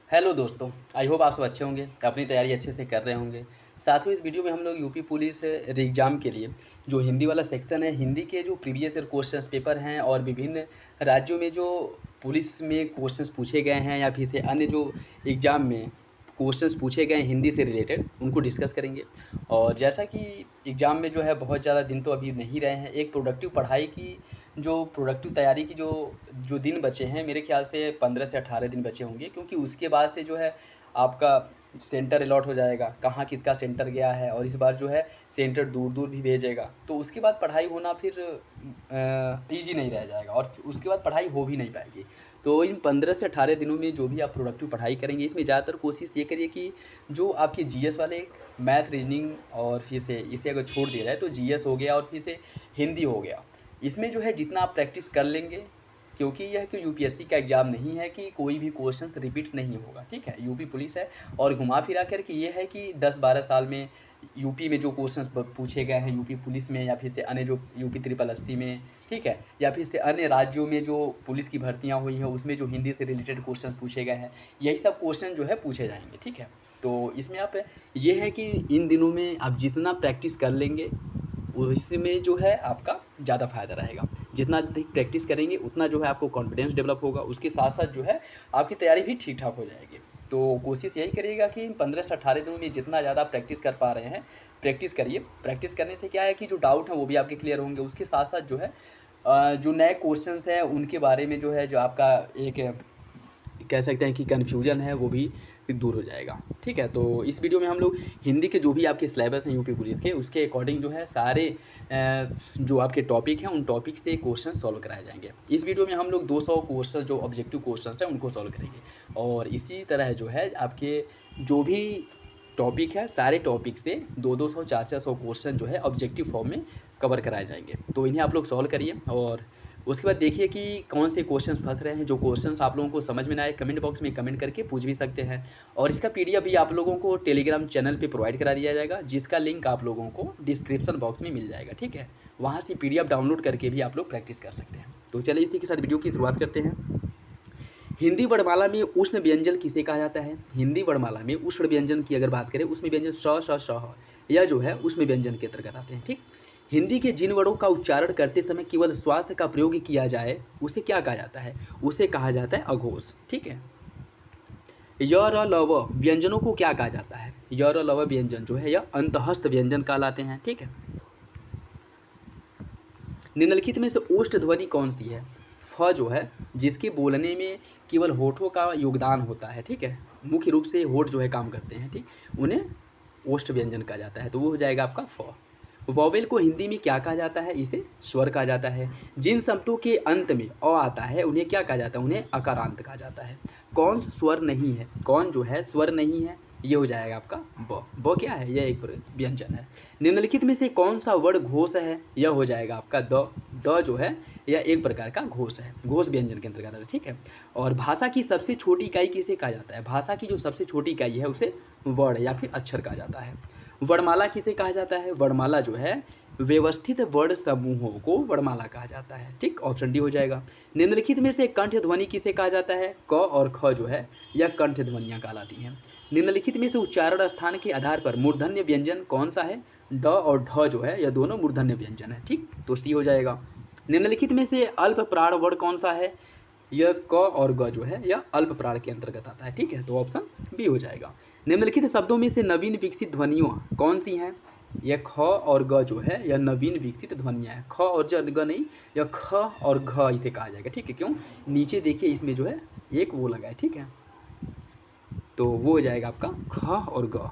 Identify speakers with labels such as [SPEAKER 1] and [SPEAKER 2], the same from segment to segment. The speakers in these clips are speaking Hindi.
[SPEAKER 1] हेलो दोस्तों, आई होप आप सब अच्छे होंगे, अपनी तैयारी अच्छे से कर रहे होंगे। साथ ही इस वीडियो में हम लोग यूपी पुलिस एग्ज़ाम के लिए जो हिंदी वाला सेक्शन है, हिंदी के जो प्रीवियस ईयर क्वेश्चंस पेपर हैं और विभिन्न राज्यों में जो पुलिस में क्वेश्चंस पूछे गए हैं या फिर से अन्य जो एग्ज़ाम में क्वेश्चंस पूछे गए हैं हिंदी से रिलेटेड, उनको डिस्कस करेंगे। और जैसा कि एग्ज़ाम में जो है बहुत ज़्यादा दिन तो अभी नहीं रहे हैं, एक प्रोडक्टिव पढ़ाई की जो प्रोडक्टिव तैयारी की जो जो दिन बचे हैं, मेरे ख्याल से 15 से 18 दिन बचे होंगे, क्योंकि उसके बाद से जो है आपका सेंटर अलॉट हो जाएगा, कहाँ किसका सेंटर गया है, और इस बार जो है सेंटर दूर दूर भी भेजेगा, तो उसके बाद पढ़ाई होना फिर ईजी नहीं रह जाएगा और उसके बाद पढ़ाई हो भी नहीं पाएगी। तो इन 15 से 18 दिनों में जो भी आप प्रोडक्टिव पढ़ाई करेंगे, इसमें ज़्यादातर कोशिश ये करिए कि जो आपके जीएस वाले मैथ, रीजनिंग और फिर से इसे अगर छोड़ दिया जाए तो जीएस हो गया और फिर से हिंदी हो गया, इसमें जो है जितना आप प्रैक्टिस कर लेंगे, क्योंकि यह कि यूपीएससी का एग्ज़ाम नहीं है कि कोई भी क्वेश्चन रिपीट नहीं होगा, ठीक है। यूपी पुलिस है और घुमा फिरा कर के ये है कि 10-12 साल में यूपी में जो क्वेश्चंस पूछे गए हैं यूपी पुलिस में या फिर से अन्य जो यूपी 8080 में, ठीक है, या फिर से अन्य राज्यों में जो पुलिस की भर्तियां हुई हैं उसमें जो हिंदी से रिलेटेड क्वेश्चन पूछे गए हैं, यही सब क्वेश्चन जो है पूछे जाएंगे, ठीक है। तो इसमें आप ये है कि इन दिनों में आप जितना प्रैक्टिस कर लेंगे उसमें जो है आपका ज़्यादा फ़ायदा रहेगा। जितना अधिक प्रैक्टिस करेंगे उतना जो है आपको कॉन्फिडेंस डेवलप होगा, उसके साथ साथ जो है आपकी तैयारी भी ठीक ठाक हो जाएगी। तो कोशिश यही करिएगा कि 15 से 18 दिनों में जितना ज़्यादा प्रैक्टिस कर पा रहे हैं प्रैक्टिस करिए। प्रैक्टिस करने से क्या है कि जो डाउट है वो भी आपके क्लियर होंगे, उसके साथ साथ जो है जो नए क्वेश्चंस हैं उनके बारे में जो है जो आपका एक कह सकते हैं कि कन्फ्यूजन है वो भी दूर हो जाएगा, ठीक है। तो इस वीडियो में हम लोग हिंदी के जो भी आपके सिलेबस हैं यूपी पुलिस के, उसके अकॉर्डिंग जो है सारे जो आपके टॉपिक हैं उन टॉपिक से क्वेश्चन सॉल्व कराए जाएंगे। इस वीडियो में हम लोग 200 क्वेश्चन जो ऑब्जेक्टिव क्वेश्चन हैं उनको सॉल्व करेंगे, और इसी तरह जो है आपके जो भी टॉपिक है सारे टॉपिक से 200 400 क्वेश्चन जो है ऑब्जेक्टिव फॉर्म में कवर कराए जाएंगे। तो इन्हें आप लोग सॉल्व करिए और उसके बाद देखिए कि कौन से क्वेश्चंस फंस रहे हैं। जो क्वेश्चंस आप लोगों को समझ में ना आए कमेंट बॉक्स में कमेंट करके पूछ भी सकते हैं, और इसका पीडीएफ भी आप लोगों को टेलीग्राम चैनल पे प्रोवाइड करा दिया जाएगा, जिसका लिंक आप लोगों को डिस्क्रिप्शन बॉक्स में मिल जाएगा, ठीक है। वहाँ से पीडीएफ डाउनलोड करके भी आप लोग प्रैक्टिस कर सकते हैं। तो चलिए इसी के साथ वीडियो की शुरुआत करते हैं। हिंदी वर्णमाला में उष्ण व्यंजन किसे कहा जाता है? हिंदी वर्णमाला में उष्ण व्यंजन की अगर बात करें, उसमें व्यंजन श श श यह जो है उष्ण व्यंजन के अंतर्गत आते हैं, ठीक। हिंदी के जिन वर्णों का उच्चारण करते समय केवल श्वास का प्रयोग किया जाए उसे क्या कहा जाता है? उसे कहा जाता है अघोष, ठीक है। य र ल व व्यंजनों को क्या कहा जाता है? य र ल व व्यंजन जो है यह अंतःस्थ व्यंजन कहलाते हैं, ठीक है। निम्नलिखित में से ओष्ठ ध्वनि कौन सी है? फ जो है जिसके बोलने में केवल होठों का योगदान होता है, ठीक है, मुख्य रूप से होठ जो है काम करते हैं, ठीक, उन्हें ओष्ठ व्यंजन कहा जाता है, तो वो हो जाएगा आपका फ। वॉवेल को हिंदी में क्या कहा जाता है? इसे स्वर कहा जाता है। जिन शब्दों के अंत में अ आता है उन्हें क्या कहा जाता है? उन्हें अकारांत कहा जाता है। कौन स्वर नहीं है? कौन जो है स्वर नहीं है? ये हो जाएगा आपका ब। ब क्या है? यह एक व्यंजन है। निम्नलिखित में से कौन सा वर्ण घोष है? यह हो जाएगा आपका द। द जो है यह एक प्रकार का घोष है, घोष व्यंजन के अंतर्गत है, ठीक है। और भाषा की सबसे छोटी इकाई किसे कहा जाता है? भाषा की जो सबसे छोटी इकाई है उसे वर्ण या फिर अक्षर कहा जाता है। वर्णमाला किसे कहा जाता है? वर्णमाला जो है व्यवस्थित वर्ण समूहों को वर्णमाला कहा जाता है, ठीक, ऑप्शन डी हो जाएगा। निम्नलिखित में से कंठ ध्वनि किसे कहा जाता है? क और ख जो है यह कंठ ध्वनियाँ कहलाती हैं। निम्नलिखित में से उच्चारण स्थान के आधार पर मूर्धन्य व्यंजन कौन सा है? ड और ढ जो है यह दोनों मूर्धन्य व्यंजन है, ठीक, तो सी हो जाएगा। निम्नलिखित में से अल्प प्राण वर्ण कौन सा है? यह क और ग जो है यह अल्प प्राण के अंतर्गत आता है, ठीक है, तो ऑप्शन बी हो जाएगा। निम्नलिखित शब्दों में से नवीन विकसित ध्वनियों कौन सी हैं? यह ख और ग जो है यह नवीन विकसित ध्वनियाँ हैं। ख और ग नहीं, यह ख और घ इसे कहा जाएगा, ठीक है। क्यों? नीचे देखिए इसमें जो है एक वो लगा है, ठीक है, तो वो हो जाएगा आपका ख और ग।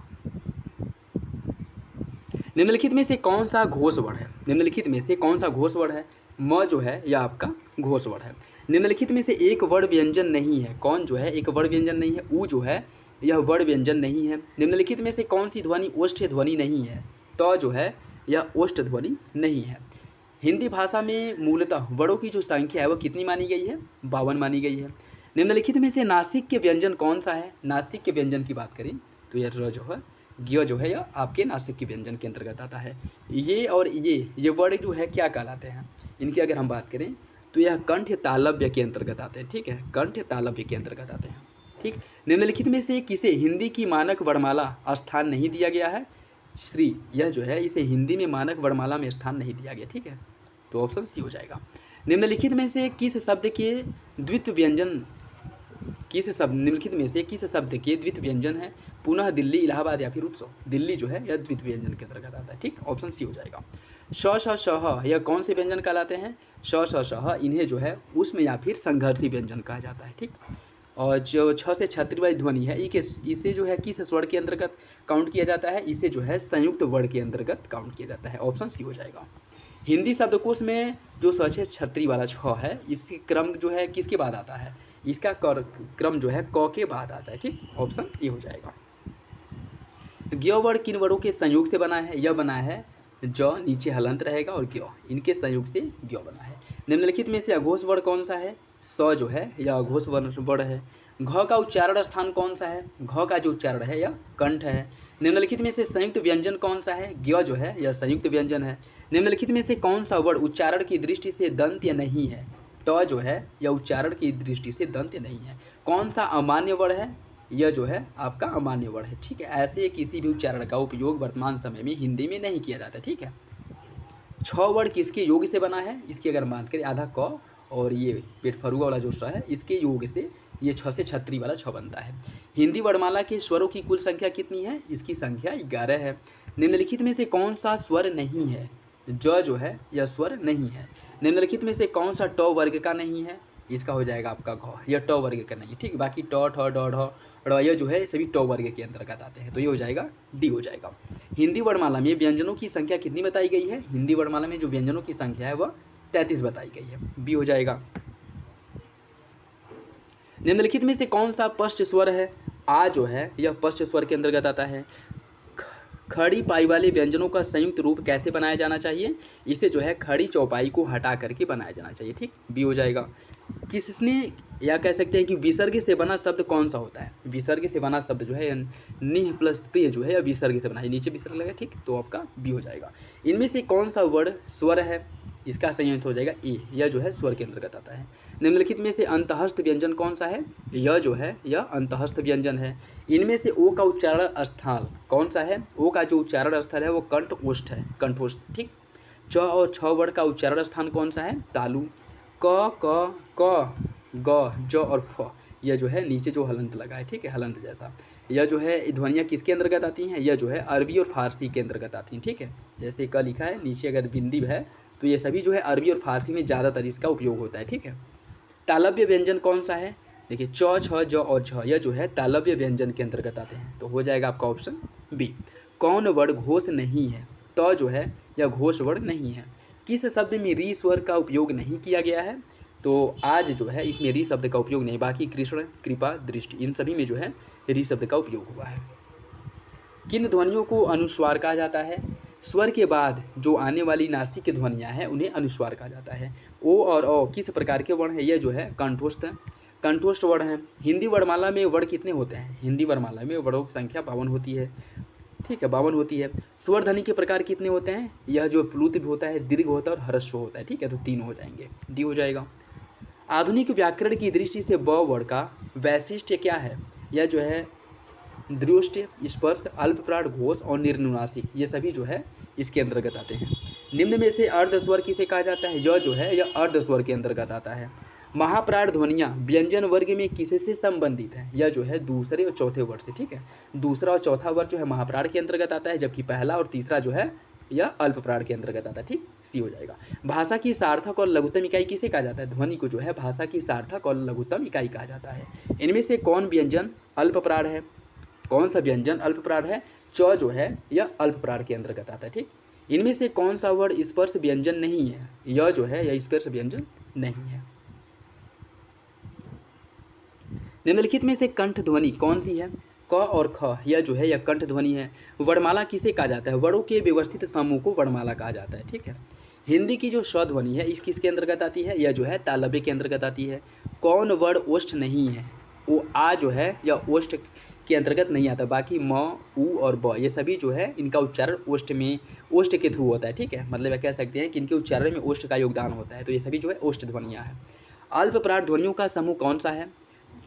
[SPEAKER 1] निम्नलिखित में से कौन सा घोष वर्ण है? निम्नलिखित में से कौन सा घोष वर्ण है? म जो है यह आपका घोष वर्ण है। निम्नलिखित में से एक वर्ण व्यंजन नहीं है। कौन जो है एक वर्ण व्यंजन नहीं है? उ जो है यह वर्ण व्यंजन नहीं है। निम्नलिखित में से कौन सी ध्वनि ओष्ठ ध्वनि नहीं है? त जो है यह ओष्ठ ध्वनि नहीं है। हिंदी भाषा में मूलतः वर्णों की जो संख्या है वह कितनी मानी गई है? 52 मानी गई है। निम्नलिखित में से नासिक के व्यंजन कौन सा है? नासिक के व्यंजन की बात करें तो यह र जो है ग जो है यह आपके नासिक के व्यंजन के अंतर्गत आता है। ये और ये वर्ड जो है क्या कहलाते हैं? इनकी अगर हम बात करें तो यह कंठ तालव्य के अंतर्गत आते हैं, ठीक है, कंठ तालव्य के अंतर्गत आते हैं। ठीक। निम्नलिखित में से किसे हिंदी की मानक वर्णमाला स्थान नहीं दिया गया है? श्री, यह जो है इसे हिंदी में मानक वर्णमाला में स्थान नहीं दिया गया, ठीक है, तो ऑप्शन सी हो जाएगा। निम्नलिखित में से किस शब्द के द्वितीय व्यंजन निम्नलिखित में से किस शब्द के द्वितीय व्यंजन है? पुनः, दिल्ली, इलाहाबाद या फिर उत्सव। दिल्ली जो है यह द्वितीय व्यंजन के अंतर्गत आता है, ठीक, ऑप्शन सी हो जाएगा। श श शह यह कौन से व्यंजन कहलाते हैं? श श शह इन्हें जो है उसमें या फिर संघर्षी व्यंजन कहा जाता है, ठीक। और जो 6 से 36 वाली ध्वनि है इसे जो है किस स्वर के अंतर्गत काउंट किया जाता है? इसे जो है संयुक्त वर्ण के अंतर्गत काउंट किया जाता है, ऑप्शन सी हो जाएगा। हिंदी शब्दकोश में जो 6 से 36 वाला 6 है इसकी क्रम जो है किसके बाद आता है? इसका क्रम जो है क के बाद आता है, ठीक, ऑप्शन ए हो जाएगा। ज्ञ वर्ण किन वर्णों के संयोग से बना है? यह बना है ज, नीचे हलंत रहेगा, और ज्ञ, इनके संयोग से ज्ञ बना है। निम्नलिखित में से अघोष वर्ण कौन सा है? स जो है यह अघोष वर्ण है। घ का उच्चारण स्थान कौन सा है? घ का जो उच्चारण है यह कंठ है। निम्नलिखित में से संयुक्त व्यंजन कौन सा है? ज्ञ जो है यह संयुक्त व्यंजन है। निम्नलिखित में से कौन सा वर्ण उच्चारण की दृष्टि से दंत्य नहीं है? ट जो है यह उच्चारण की दृष्टि से दंत्य नहीं है। कौन सा अमान्य वर्ण है? यह जो है आपका अमान्य वर्ण है, ठीक है। ऐसे किसी भी उच्चारण का उपयोग वर्तमान समय में हिंदी में नहीं किया जाता, ठीक है। 6 वर्ण किसके योग से बना है? इसकी अगर बात करें आधा क और ये पेट फरुआ वाला जो स है इसके योग से ये 6 से 36 वाला 6 बनता है। हिंदी वर्णमाला के स्वरों की कुल संख्या कितनी है? इसकी संख्या 11 है। निम्नलिखित में से कौन सा स्वर नहीं है? ज जो है यह स्वर नहीं है। निम्नलिखित में से कौन सा ट वर्ग का नहीं है? इसका हो जाएगा आपका घ, यह ट वर्ग का नहीं है, ठीक। बाकी ट, ठ, ड, ढ, ड़ यह जो है सभी ट वर्ग के अंतर्गत आते हैं, तो ये हो जाएगा डी हो जाएगा। हिंदी वर्णमाला में व्यंजनों की संख्या कितनी बताई गई है? हिंदी वर्णमाला में जो व्यंजनों की संख्या है वह 33 बताई गई है, बी हो जाएगा। निम्नलिखित में से कौन सा पश्च स्वर है? आ जो है यह पश्च स्वर के अंतर्गत आता है। खड़ी पाई वाले व्यंजनों का संयुक्त रूप कैसे बनाया जाना चाहिए? इसे जो है खड़ी चौपाई को हटा करके बनाया जाना चाहिए, ठीक, बी हो जाएगा। किसने या कह सकते हैं कि विसर्ग से बना शब्द कौन सा होता है? विसर्ग से बना शब्द जो है निह प्लस प्रिय जो है विसर्ग से बना है, नीचे विसर्ग लगा, ठीक, तो आपका बी हो जाएगा। इनमें से कौन सा वर्ण स्वर है? इसका संयुक्त हो जाएगा ए, यह जो है स्वर के अंतर्गत आता है। निम्नलिखित में से अंतःस्थ व्यंजन कौन सा है? यह जो है यह अंतःस्थ व्यंजन है। इनमें से ओ का उच्चारण स्थल कौन सा है? ओ का जो उच्चारण स्थल है वो कंठोष्ठ है, कंठोष्ठ, ठीक। च और छ वर्ण का उच्चारण स्थान कौन सा है? तालु। क ग ज और फ यह जो है नीचे जो हलंत लगा है, ठीक है, हलंत जैसा, यह जो है ध्वनियाँ किसके अंतर्गत आती हैं? यह जो है अरबी और फारसी के अंतर्गत आती हैं, ठीक है। जैसे क लिखा है, नीचे अगर बिंदी है तो ये सभी जो है अरबी और फारसी में ज़्यादातर इसका उपयोग होता है, ठीक है। तालव्य व्यंजन कौन सा है? देखिए च, छ, ज और झ यह जो है तालव्य व्यंजन के अंतर्गत आते हैं, तो हो जाएगा आपका ऑप्शन बी। कौन वर्ण घोष नहीं है? त जो है यह घोष वर्ण नहीं है। किस शब्द में री स्वर का उपयोग नहीं किया गया है? तो आज जो है इसमें री शब्द का उपयोग नहीं, बाकी कृष्ण, कृपा, दृष्टि इन सभी में जो है री शब्द का उपयोग हुआ है। किन ध्वनियों को अनुस्वार कहा जाता है? स्वर के बाद जो आने वाली नासिक ध्वनियाँ हैं उन्हें अनुस्वार कहा जाता है। ओ और औ किस प्रकार के वर्ण है? यह जो है कंठोष्ठ वर्ण है। हिंदी वर्णमाला में वर्ण कितने होते हैं? हिंदी वर्णमाला में वर्णों की संख्या 52 होती है, ठीक है, 52 होती है। स्वर ध्वनि के प्रकार कितने होते हैं? यह जो प्लुत भी होता है, दीर्घ होता है और ह्रस्व होता है, ठीक है, तो 3 हो जाएंगे, डी हो जाएगा। आधुनिक व्याकरण की दृष्टि से ब वर्ण का वैशिष्ट्य क्या है? यह जो है दृष्टि, स्पर्श, अल्पप्राण, घोष और निर्नुनासिक ये सभी जो है इसके अंतर्गत आते हैं। निम्न में से अर्धस्वर किसे कहा जाता है? यह जो है यह अर्धस्वर के अंतर्गत आता है। महाप्राण ध्वनियाँ व्यंजन वर्ग में किससे संबंधित है? यह जो है दूसरे और चौथे वर्ग से, ठीक है। दूसरा और चौथा वर्ग जो है महाप्राण के अंतर्गत आता है, जबकि पहला और तीसरा जो है यह अल्पप्राण के अंतर्गत आता है, ठीक, सी हो जाएगा। भाषा की सार्थक और लघुत्तम इकाई किसे कहा जाता है? ध्वनि को जो है भाषा की सार्थक और लघुत्तम इकाई कहा जाता है। इनमें से कौन व्यंजन अल्पप्राण है? कौन सा व्यंजन अल्पप्राण है? च जो है यह अल्पप्राण के अंतर्गत आता है, ठीक। इनमें से कौन सा वर्ण स्पर्श व्यंजन नहीं है? यह जो है यह स्पर्श व्यंजन नहीं है। निम्नलिखित में से कंठ ध्वनि कौन सी है? क और ख यह जो है यह कंठ ध्वनि है। वर्णमाला किसे कहा जाता है? वर्णों के व्यवस्थित समूह को वर्णमाला कहा जाता है, ठीक है। हिंदी की जो श ध्वनि है इस किसके अंतर्गत आती है? यह जो है तालव्य के अंतर्गत आती है। कौन वर्ण ओष्ठ नहीं है? वो आ जो है यह ओष्ठ के अंतर्गत नहीं आता, बाकी म, उ और ब ये सभी जो है इनका उच्चारण ओष्ठ में ओष्ठ के थ्रू होता है, ठीक है। मतलब कह सकते हैं कि इनके उच्चारण में ओष्ठ का योगदान होता है, तो ये सभी जो है ओष्ठ ध्वनियाँ हैं। अल्पप्राण ध्वनियों का समूह कौन सा है?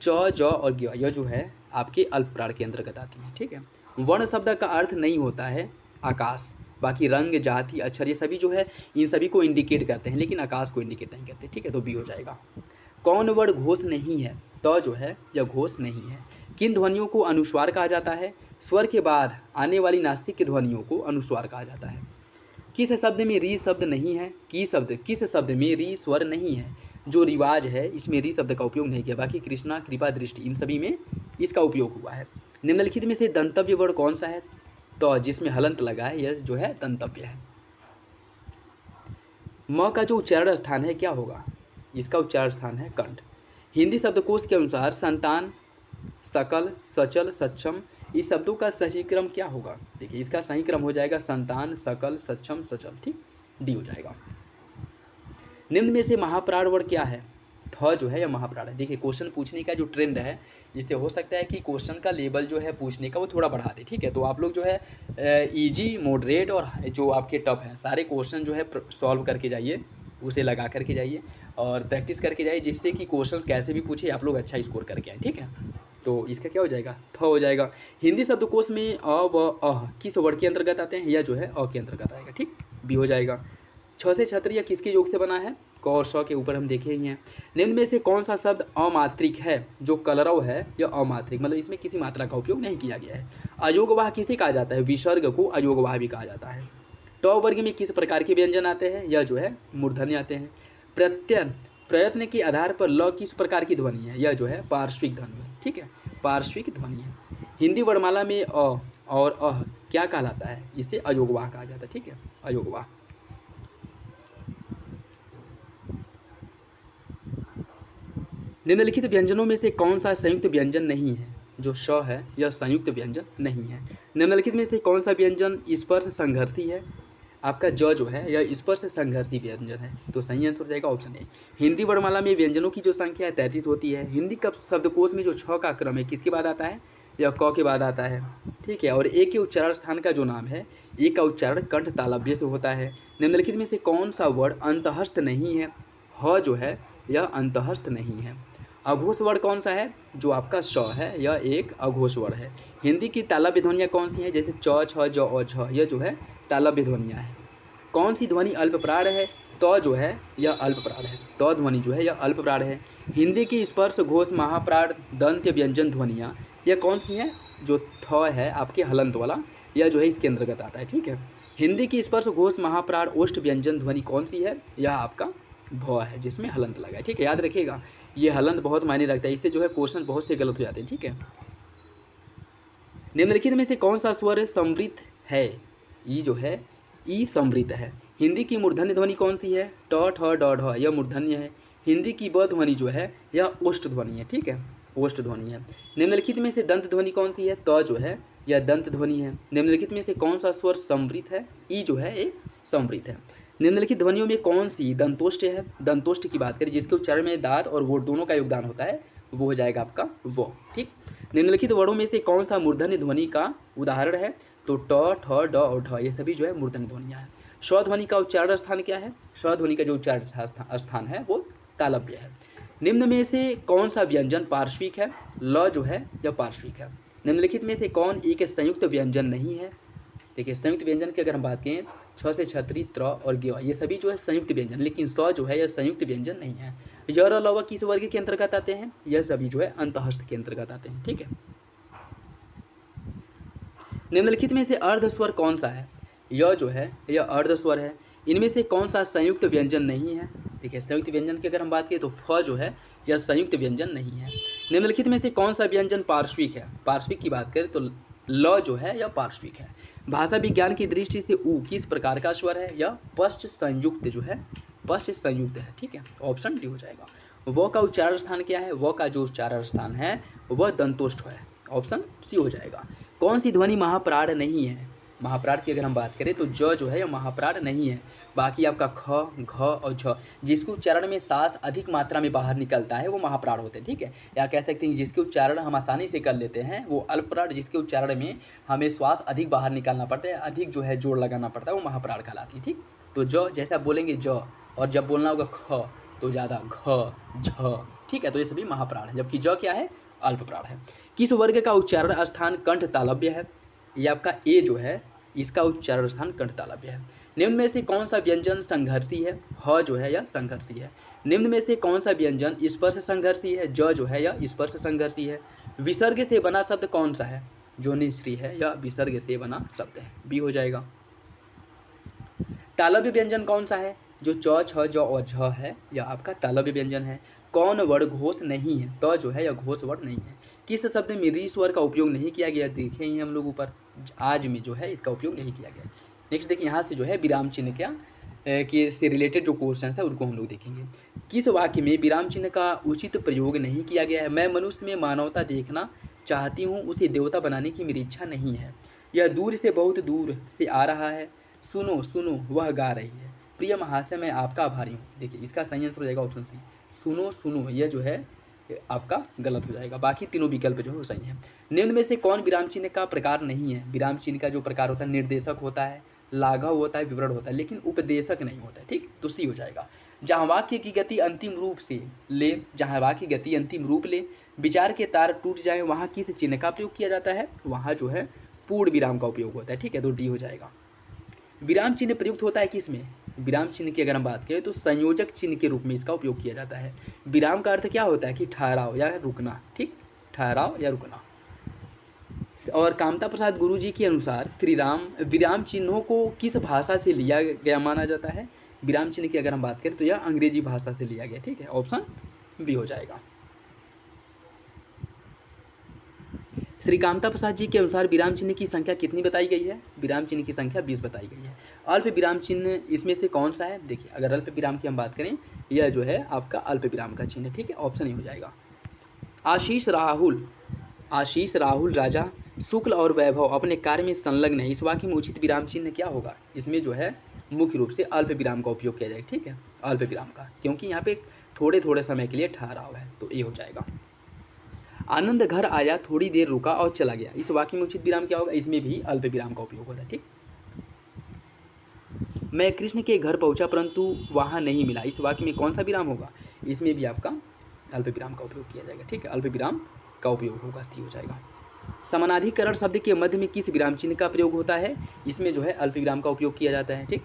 [SPEAKER 1] च, ज और ज्ञ यह जो है आपके अल्पप्राण के अंतर्गत आती है। ठीक है, वर्ण शब्द का अर्थ नहीं होता है आकाश, बाकी रंग, जाति, अक्षर ये सभी जो है इन सभी को इंडिकेट करते हैं, लेकिन आकाश को इंडिकेट नहीं करते। ठीक है, तो बी हो जाएगा। कौन वर्ण घोष नहीं है? त जो है यह घोष नहीं है। किन ध्वनियों को अनुस्वार कहा जाता है? स्वर के बाद आने वाली नासिक ध्वनियों को अनुस्वार कहा जाता है। किस शब्द में री शब्द नहीं है? किस शब्द में री स्वर नहीं है? जो रिवाज है इसमें री शब्द का उपयोग नहीं किया, बाकी कृष्णा, कृपा, दृष्टि इन सभी में इसका उपयोग हुआ है। निम्नलिखित में से दंतव्य वर्ण कौन सा है? तो जिसमें हलंत लगा है यह जो है दंतव्य है। म का जो उच्चारण स्थान है क्या होगा? इसका उच्चारण स्थान है कंठ। हिंदी शब्दकोश के अनुसार संतान, सकल, सचल, सक्षम इस शब्दों का सही क्रम क्या होगा? देखिए इसका सही क्रम हो जाएगा संतान, सकल, सक्षम, सचल। ठीक, डी हो जाएगा। निम्न में से महाप्राण वर्ण क्या है? थ जो है यह महाप्राण है। देखिए क्वेश्चन पूछने का जो ट्रेंड है इससे हो सकता है कि क्वेश्चन का लेवल जो है पूछने का वो थोड़ा बढ़ा दे। ठीक है, तो आप लोग जो है इजी, मॉडरेट और जो आपके टफ हैं सारे क्वेश्चन जो है सॉल्व करके जाइए, उसे लगा करके जाइए और प्रैक्टिस करके जाइए, जिससे कि क्वेश्चन कैसे भी पूछे आप लोग अच्छा स्कोर करके आए। ठीक है, तो इसका क्या हो जाएगा? थ हो जाएगा। हिंदी शब्दकोश में अ व अह किस वर्ण के अंतर्गत आते हैं? यह जो है अ के अंतर्गत आएगा। ठीक, बी हो जाएगा। छ से छत्र किसके योग से बना है? क और श के ऊपर हम देखे ही हैं। निम्न में से कौन सा शब्द अमात्रिक है? जो कलरव है यह अमात्रिक, मतलब इसमें किसी मात्रा का उपयोग नहीं किया गया है। अयोगवाह किसे कहा जाता है? विसर्ग को अयोगवाह भी कहा जाता है। ट वर्ग में किस प्रकार के व्यंजन आते हैं? यह जो है मूर्धन्य आते हैं। प्रयत्न के आधार पर ल किस प्रकार की ध्वनि है? यह जो है पार्श्विक ध्वनि है। ठीक है, पार्श्विक ध्वनि है। हिंदी वर्णमाला में अ और अह क्या कहलाता है? इसे अयोगवाह कहा जाता है। ठीक है, अयोगवाह। निम्नलिखित व्यंजनों में से कौन सा संयुक्त व्यंजन नहीं है? जो श है यह संयुक्त व्यंजन नहीं है। निम्नलिखित में से कौन सा व्यंजन स्पर्श संघर्षी है? आपका ज जो है यह स्पर्श संघर्षी व्यंजन है, तो सही आंसर हो जाएगा ऑप्शन ए। हिंदी वर्णमाला में व्यंजनों की जो संख्या है 33 होती है। हिंदी का शब्दकोश में जो छ का क्रम है किसके बाद आता है? यह क के बाद आता है। ठीक है, और ए के उच्चारण स्थान का जो नाम है, ए का उच्चारण कंठ तालव्य से होता है। निम्नलिखित में से कौन सा वर्ण अंतहस्थ नहीं है? ह जो है यह अंतहस्थ नहीं है। अघोष वर्ण कौन सा है? जो आपका श है यह एक अघोष वर्ण है। हिंदी की तालव्य ध्वनियाँ कौन सी हैं? जैसे च, छ, ज और झ यह जो है तालव्य ध्वनियाँ हैं। कौन सी ध्वनि अल्पप्राण है? त जो है यह अल्पप्राण है। त ध्वनि जो है यह अल्पप्राण है। हिंदी की स्पर्श, घोष, महाप्राण, दंत्य, व्यंजन ध्वनियाँ यह कौन सी हैं? जो थ है आपके हलंत वाला यह जो है इसके अंतर्गत आता है। ठीक है, हिंदी की स्पर्श, घोष, महाप्राण, ओष्ठ, व्यंजन ध्वनि कौन सी है? यह आपका भ है जिसमें हलंत लगा है। ठीक है, याद रखिएगा ये हलंत बहुत मायने रखता है, इससे जो है क्वेश्चन बहुत से गलत हो जाते हैं। ठीक है, निम्नलिखित में से कौन सा स्वर समृद्ध है? ई जो है ई समृद्ध है। हिंदी की मूर्धन्य ध्वनि कौन सी है? ट, ठ, ड, ढ यह मूर्धन्य है। हिंदी की ब ध्वनि जो है यह ओष्ठ ध्वनि है। ठीक है, ओष्ठ ध्वनि है। निम्नलिखित में से दंत ध्वनि कौन सी है? त जो है यह दंत ध्वनि है। निम्नलिखित में से कौन सा स्वर समृद्ध है? ई जो है ये समृद्ध है। निम्नलिखित ध्वनियों में कौन सी दंतोष्ठ है? दंतोष्ठ की बात करें जिसके उच्चारण में दांत और वोट दोनों का योगदान होता है, वो हो जाएगा आपका वो। ठीक, निम्नलिखित वर्णों में से कौन सा मूर्धन्य ध्वनि का उदाहरण है? तो ट, ठ, ड और ढ ये सभी जो है मूर्धन्य ध्वनियाँ हैं। श ध्वनि का उच्चारण स्थान क्या है? श ध्वनि का जो उच्चारण स्थान है वो तालव्य है। निम्न में से कौन सा व्यंजन पार्श्विक है? ल जो है यह पार्श्विक है। निम्नलिखित में से कौन एक संयुक्त व्यंजन नहीं है? देखिए संयुक्त व्यंजन की अगर हम बात करें, छ से छत्री, त्र और ज्ञ ये सभी जो है संयुक्त व्यंजन, लेकिन स जो है यह संयुक्त व्यंजन नहीं है। य और ल किस वर्ग के अंतर्गत आते हैं? यह सभी जो है अंतहस्थ के अंतर्गत आते हैं। ठीक है, निम्नलिखित में से अर्ध स्वर कौन सा है? यह जो है यह अर्ध स्वर है। इनमें से कौन सा संयुक्त व्यंजन नहीं है? देखिए संयुक्त व्यंजन की अगर हम बात करें तो फ जो है यह संयुक्त व्यंजन नहीं है। निम्नलिखित में से कौन सा व्यंजन पार्श्विक है? पार्श्विक की बात करें तो ल जो है यह पार्श्विक है। भाषा विज्ञान की दृष्टि से उ किस प्रकार का स्वर है? यह पश्च संयुक्त जो है पश्च संयुक्त है। ठीक है, ऑप्शन डी हो जाएगा। व का उच्चारण स्थान क्या है? व का जो उच्चारण स्थान है वह दंतोष्ठ है, ऑप्शन सी हो जाएगा। कौन सी ध्वनि महाप्राण नहीं है? महाप्राण की अगर हम बात करें तो ज जो है यह महाप्राण नहीं है। बाकी आपका ख, घ और झ जिसके उच्चारण में सांस अधिक मात्रा में बाहर निकलता है वो महाप्राण होते हैं। ठीक है, या कह सकते हैं जिसके उच्चारण हम आसानी से कर लेते हैं वो अल्पप्राण, जिसके उच्चारण में हमें श्वास अधिक बाहर निकालना पड़ता है, अधिक जो है जोर लगाना पड़ता है, वो महाप्राण कहलाती है। ठीक, तो ज जैसा बोलेंगे ज, और जब बोलना होगा ख तो ज़्यादा घ, झ, ठीक है, तो ये सभी महाप्राण है, जबकि ज क्या है, अल्प प्राण है। किस वर्ग का उच्चारण स्थान कंठ तालव्य है? ये आपका ए जो है, इसका उच्चारण स्थान कंठ तालव्य है। निम्न में से कौन सा व्यंजन संघर्षी है? ह जो है यह संघर्षी है। निम्न में से कौन सा व्यंजन स्पर्श संघर्षी है? ज जो है यह स्पर्श संघर्षी है। विसर्ग से बना शब्द कौन सा है? जो निश्री है, यह विसर्ग से बना शब्द है, बी हो जाएगा। तालव्य व्यंजन कौन सा है? जो च, छ, ज और झ है, यह आपका तालव्य व्यंजन है। कौन वर्ण घोष नहीं है? त जो है यह घोष वर्ण नहीं है। किस शब्द में री स्वर का उपयोग नहीं किया गया? देखे ही हम लोग ऊपर, आज में जो है इसका उपयोग नहीं किया गया। नेक्स्ट देखिए, यहाँ से जो है विराम चिन्ह क्या कि से रिलेटेड जो क्वेश्चन है उनको हम लोग देखेंगे। किस वाक्य में विराम चिन्ह का उचित प्रयोग नहीं किया गया है? मैं मनुष्य में मानवता देखना चाहती हूँ, उसे देवता बनाने की मेरी इच्छा नहीं है। यह दूर से बहुत दूर से आ रहा है, सुनो सुनो वह गा रही है, प्रिय महाशय मैं आपका आभारी हूँ। देखिए इसका सही आंसर हो जाएगा ऑप्शन सी, सुनो सुनो, यह जो है आपका गलत हो जाएगा। बाकी तीनों विकल्प जो है वो सही है। निम्न में से कौन विराम चिन्ह का प्रकार नहीं है? विराम चिन्ह का जो प्रकार होता है, निर्देशक होता है, लाघव होता है, विवरण होता है, लेकिन उपदेशक नहीं होता है। ठीक, तो सी हो जाएगा। जहाँ वाक्य की गति अंतिम रूप से ले, जहाँ वाक्य गति अंतिम रूप ले, विचार के तार टूट जाए, वहाँ किस चिन्ह का प्रयोग किया जाता है? वहाँ जो है पूर्ण विराम का उपयोग होता है। ठीक है, तो डी हो जाएगा। विराम चिन्ह प्रयुक्त होता है किस में? विराम चिन्ह की अगर हम बात करें तो संयोजक चिन्ह के रूप में इसका उपयोग किया जाता है। विराम का अर्थ क्या होता है कि ठहराव या रुकना। ठीक, ठहराव या रुकना। और कामता प्रसाद गुरु जी के अनुसार श्री राम विराम चिन्हों को किस भाषा से लिया गया माना जाता है? विराम चिन्ह की अगर हम बात करें तो यह अंग्रेजी भाषा से लिया गया। ठीक है, ऑप्शन बी हो जाएगा। श्री कामता प्रसाद जी के अनुसार विराम चिन्ह की संख्या कितनी बताई गई है? विराम चिन्ह की संख्या 20 बताई गई है। अल्प विराम चिन्ह इसमें से कौन सा है? देखिए अगर अल्प विराम की हम बात करें, यह जो है आपका अल्प विराम का चिन्ह है। ठीक है, ऑप्शन ही हो जाएगा। आशीष राहुल राजा शुक्ल और वैभव अपने कार्य में संलग्न है, इस वाक्य में उचित विराम चिन्ह क्या होगा? इसमें जो है मुख्य रूप से अल्प विराम का उपयोग किया जाएगा। ठीक है, अल्प विराम का, क्योंकि यहाँ पे थोड़े थोड़े समय के लिए ठहराव है, तो ये हो जाएगा। आनंद घर आया, थोड़ी देर रुका और चला गया, इस वाक्य में उचित विराम क्या होगा? इसमें भी अल्प विराम का उपयोग होता है। ठीक, मैं कृष्ण के घर पहुंचा परंतु वहां नहीं मिला, इस वाक्य में कौन सा विराम होगा? इसमें भी आपका अल्प विराम का उपयोग किया जाएगा। ठीक है, अल्प विराम का उपयोग होगा, सी हो जाएगा। समानाधिकरण शब्द के मध्य में किस विराम चिन्ह का प्रयोग होता है? इसमें जो है अल्प विराम का उपयोग किया जाता है। ठीक,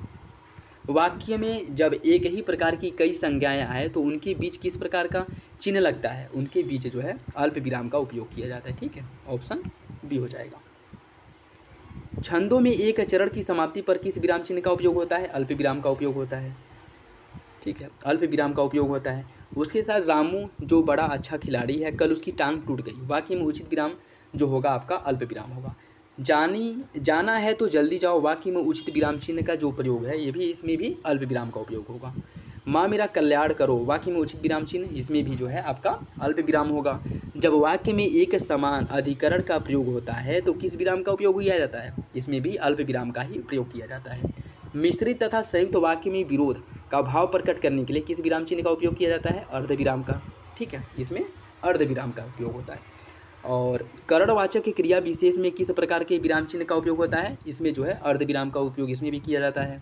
[SPEAKER 1] वाक्य में जब एक ही प्रकार की कई संज्ञाएं आए तो उनके बीच किस प्रकार का चिन्ह लगता है? उनके बीच जो है अल्प विराम का उपयोग किया जाता है। ठीक है, ऑप्शन बी हो जाएगा। छंदों में एक चरण की समाप्ति पर किस विराम चिन्ह का उपयोग होता है? अल्प विराम का उपयोग होता है। ठीक है, अल्प विराम का उपयोग होता है। उसके साथ रामू जो बड़ा अच्छा खिलाड़ी है, कल उसकी टांग टूट गई, वाक्य में उचित विराम जो होगा आपका अल्प विराम होगा। जाना है तो जल्दी जाओ, वाक्य में उचित विराम चिन्ह का जो प्रयोग है ये भी, इसमें भी अल्प विराम का उपयोग होगा। माँ मेरा कल्याण करो, वाक्य में उचित विराम चिन्ह, इसमें भी जो है आपका अल्प विराम होगा। जब वाक्य में एक समान अधिकरण का प्रयोग होता है तो किस विराम का उपयोग किया जाता है? इसमें भी अल्प विराम का ही प्रयोग किया जाता है। मिश्रित तथा संयुक्त वाक्य में विरोध का भाव प्रकट करने के लिए किस विराम चिन्ह का उपयोग किया जाता है? अर्ध विराम का। ठीक है, इसमें अर्ध विराम का उपयोग होता है। और करणवाचक क्रिया विशेष में किस प्रकार के विराम चिन्ह का उपयोग होता है? इसमें जो है अर्ध विराम का उपयोग इसमें भी किया जाता है।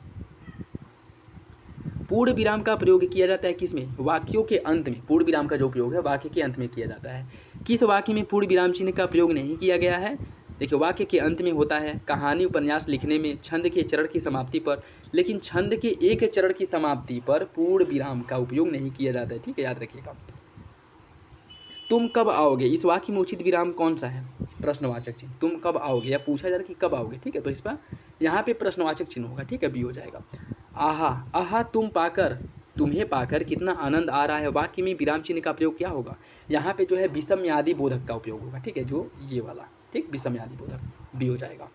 [SPEAKER 1] पूर्ण विराम का प्रयोग किया जाता है किसमें? वाक्यों के अंत में पूर्ण विराम का जो उपयोग है वाक्य के अंत में किया जाता है। किस वाक्य में पूर्ण विराम चिन्ह का प्रयोग नहीं किया गया है? देखिए वाक्य के अंत में होता है, कहानी उपन्यास लिखने में छंद के चरण की समाप्ति पर, लेकिन छंद के एक चरण की समाप्ति पर पूर्ण विराम का उपयोग नहीं किया जाता है। ठीक है, याद रखिएगा। तुम कब आओगे, इस वाक्य में उचित विराम कौन सा है? प्रश्नवाचक चिन्ह। तुम कब आओगे, या पूछा जा रहा है कि कब आओगे। ठीक है, तो इस पर यहाँ पे प्रश्नवाचक चिन्ह होगा। ठीक है, बी हो जाएगा। आहा आहा तुम्हें पाकर कितना आनंद आ रहा है, वाक्य में विराम चिन्ह का प्रयोग क्या होगा? यहाँ पे जो है विषम्यादि बोधक का उपयोग होगा। ठीक है, जो ये वाला, ठीक, विषम्यादि बोधक, बी हो जाएगा।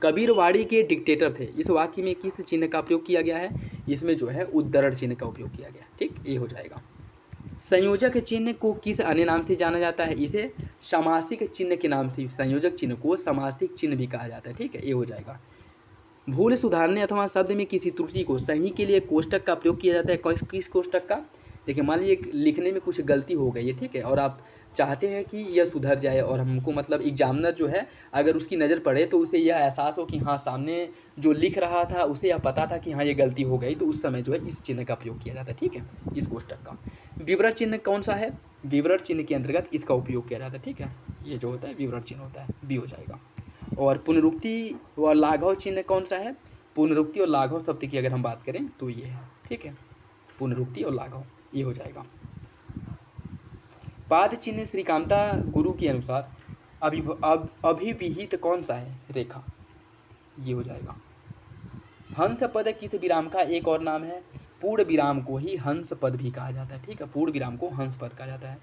[SPEAKER 1] कबीर वाड़ी के डिक्टेटर थे, इस वाक्य में किस चिन्ह का प्रयोग किया गया है? इसमें जो है उद्धरण चिन्ह का उपयोग किया गया। ठीक, ये हो जाएगा। संयोजक चिन्ह को किस अन्य नाम से जाना जाता है? इसे समासिक चिन्ह के नाम से, संयोजक चिन्ह को समासिक चिन्ह भी कहा जाता है। ठीक है, ये हो जाएगा। भूल सुधारने अथवा शब्द में किसी त्रुटि को सही के लिए कोष्टक का प्रयोग किया जाता है। किस कोष्टक का? देखिए मान लीजिए लिखने में कुछ गलती हो गई है, ठीक है, और आप चाहते हैं कि यह सुधर जाए, और हमको मतलब एग्जामिनर जो है अगर उसकी नज़र पड़े तो उसे यह एहसास हो कि हाँ सामने जो लिख रहा था उसे यह पता था कि हाँ ये गलती हो गई, तो उस समय जो है इस चिन्ह का प्रयोग किया जाता है। ठीक है, इस कोष्टक का। विवरण चिन्ह कौन सा है? विवरण चिन्ह के अंतर्गत इसका उपयोग किया जाता है, ठीक है। ये जो होता है विवरण चिन्ह होता है, बी हो जाएगा। और पुनरुक्ति व लाघव चिन्ह कौन सा है? पुनरुक्ति और लाघव शब्द की अगर हम बात करें तो ये है, ठीक है। पुनरुक्ति और लाघव ये हो जाएगा। पाद चिन्ह श्रीकांता गुरु के अनुसार अभिविहित कौन सा है? रेखा, ये हो जाएगा। हंस पद किस विराम का एक और नाम है? पूर्ण विराम को ही हंस पद भी कहा जाता है, ठीक है। पूर्ण विराम को हंस पद कहा जाता है।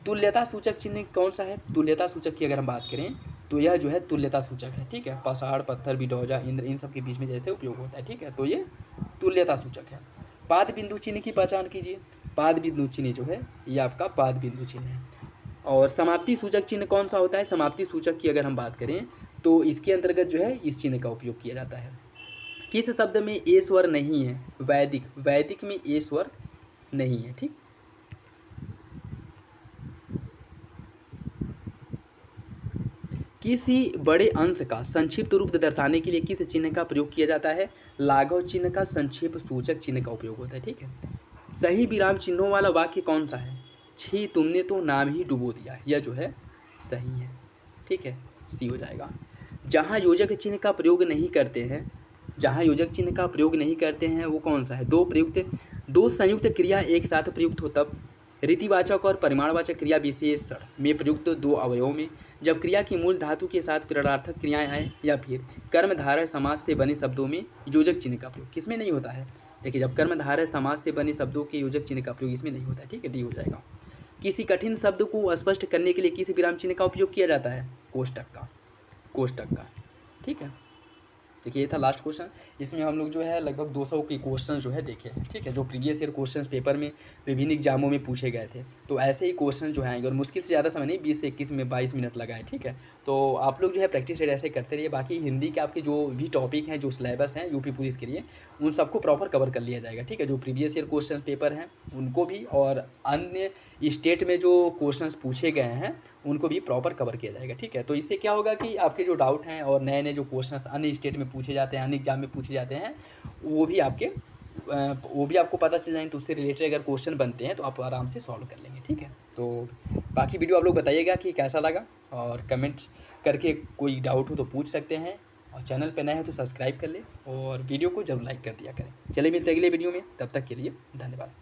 [SPEAKER 1] तुल्यता सूचक चिन्ह कौन सा है? तुल्यता सूचक की अगर हम बात करें तो यह जो है तुल्यता सूचक है, ठीक है। पसाड़, पत्थर, बिडौजा, इंद्र, इन सब के बीच में जैसे उपयोग होता है, ठीक है। तो ये तुल्यता सूचक है। पाद बिंदु चिन्ह की पहचान कीजिए। पाद बिंदु चिन्ह जो है ये आपका पाद बिंदु चिन्ह है। और समाप्ति सूचक चिन्ह कौन सा होता है? समाप्ति सूचक की अगर हम बात करें तो इसके अंतर्गत जो है इस चिन्ह का उपयोग किया जाता है। किस शब्द में ए स्वर नहीं है? वैदिक, वैदिक में ए स्वर नहीं है, ठीक। किसी बड़े अंश का संक्षिप्त रूप दर्शाने के लिए किस चिन्ह का प्रयोग किया जाता है? लाघव चिन्ह का संक्षेप सूचक चिन्ह का उपयोग होता है, ठीक है। सही विराम चिन्हों वाला वाक्य कौन सा है? छी तुमने तो नाम ही डुबो दिया, यह जो है सही है, ठीक है, सी हो जाएगा। जहाँ योजक चिन्ह का प्रयोग नहीं करते हैं, जहाँ योजक चिन्ह का प्रयोग नहीं करते हैं वो कौन सा है? दो संयुक्त क्रिया एक साथ प्रयुक्त हो तब। रीतिवाचक और परिमाणवाचक क्रिया विशेषण में प्रयुक्त दो अवयवों में, जब क्रिया की मूल धातु के साथ प्रेरणार्थक क्रियाएं आए, या फिर कर्मधारय समास से बने शब्दों में योजक चिन्ह का प्रयोग किसमें नहीं होता है? देखिए, जब कर्मधारय समास से बने शब्दों के योजक चिन्ह का प्रयोग इसमें नहीं होता है, ठीक है, डी हो जाएगा। किसी कठिन शब्द को स्पष्ट करने के लिए किस विराम चिन्ह का उपयोग किया जाता है? कोष्टक का, कोष्टक का, ठीक है। देखिए, ये था लास्ट क्वेश्चन। इसमें हम लोग जो है लगभग 200 के क्वेश्चन जो है देखे हैं, ठीक है, जो प्रीवियस ईयर क्वेश्चन पेपर में विभिन्न एग्जामों में पूछे गए थे। तो ऐसे ही क्वेश्चन जो आएंगे, और मुश्किल से ज़्यादा समय नहीं, 20 से 21 में 22 मिनट लगा है, ठीक है। तो आप लोग जो है प्रैक्टिस ऐसे करते रहिए। बाकी हिंदी के आपके जो भी टॉपिक हैं, जो सिलेबस हैं यूपी पुलिस के लिए, उन सबको प्रॉपर कवर कर लिया जाएगा, ठीक है। जो प्रीवियस ईयर क्वेश्चन पेपर हैं उनको भी, और अन्य स्टेट में जो क्वेश्चंस पूछे गए हैं उनको भी प्रॉपर कवर किया जाएगा, ठीक है। तो इससे क्या होगा कि आपके जो डाउट हैं और नए नए जो क्वेश्चंस अन्य स्टेट में पूछे जाते हैं, अन्य एग्जाम में पूछे जाते हैं, वो भी आपको पता चल जाएंगे। तो उससे रिलेटेड अगर क्वेश्चन बनते हैं तो आप आराम से सॉल्व कर लेंगे, ठीक है। तो बाकी वीडियो आप लोग बताइएगा कि कैसा लगा, और कमेंट करके कोई डाउट हो तो पूछ सकते हैं, और चैनल पर नए हैं तो सब्सक्राइब कर ले, और वीडियो को जरूर लाइक कर दिया करें। चलिए, मिलते हैं अगले वीडियो में, तब तक के लिए धन्यवाद।